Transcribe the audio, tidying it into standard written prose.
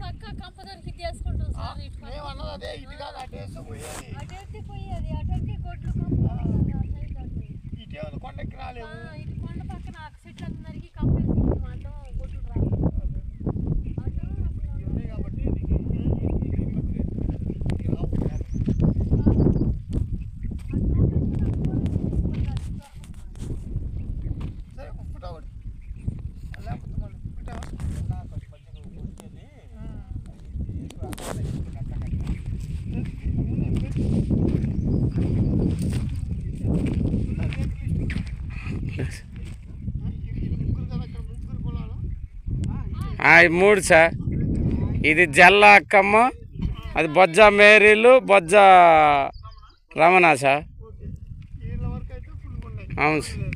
పక్కా కంపదరికి తీసుకుంటాం సార్. ఏమన్నది అదే ఇటు కాదు అటేసి పోయేది. అటంటి గొడ్లు ఇటే కొండకి రాలేవు. ఇటు కొండ పక్కన చెట్లు అందరికి కంపేసుకుంటాం అంటాం గొడ్లు రాదు. కాబట్టి సరే పుట్టా ఒకటి అలా మళ్ళీ పుట్టా మూడు సార్. ఇది జల్ల అక్కమ్మ, అది బొజ్జ మేరీలు, బొజ్జ రమణ సార్. వీళ్ళ వరకు అయితే ఫుల్ ఉన్నాయి. అవును సార్.